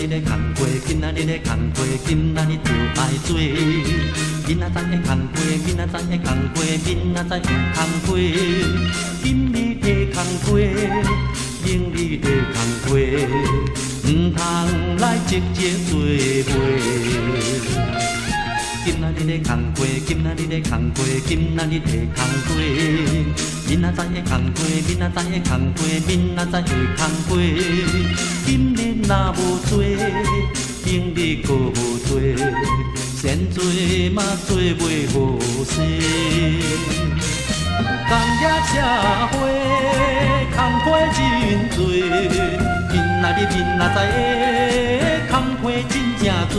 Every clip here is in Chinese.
日的工课，今仔日的工课，今仔日就爱做。明仔载的工课，明仔载的工课，明仔载有工课。今日的工课，明日的工课，唔通来积极做伙。今仔日的工课，今仔日的工课，今仔日的工课。明仔载的工课，明仔载的工课，明仔载的工课。今日若无做，明日搁无做，先做嘛做袂好势。工业社会，工课真多，明仔载的工课真正多。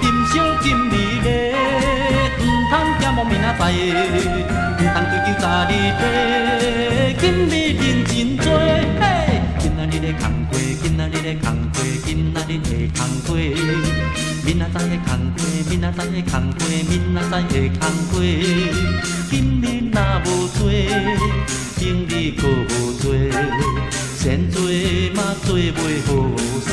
今宵今日的，唔通惊望明仔载的，唔通追求昨日的，今日认真做。今仔日的工课，今仔日的工课，今仔日的工课。明仔载的工课，明仔载的工课，明仔载的工课。今日若无做，明日搁无做，先做嘛做袂好势。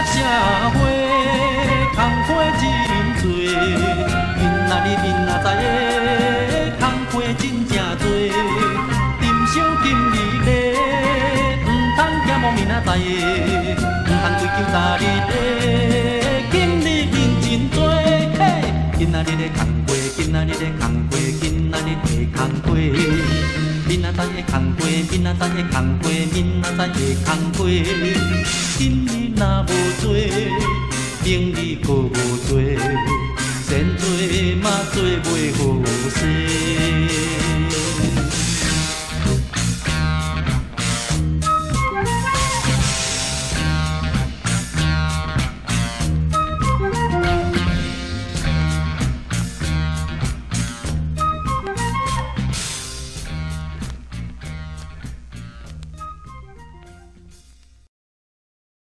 社会工课真多，明仔载的工课真正多。今宵今日的，唔通惊望明仔载的，唔通追求昨日的，今日认真做。今仔日的工课，今仔日的工课，今仔日的工课。明仔载的工课，明仔载的工课，明仔载的工课。今日若无做，明日搁无做，先做嘛做袂好势。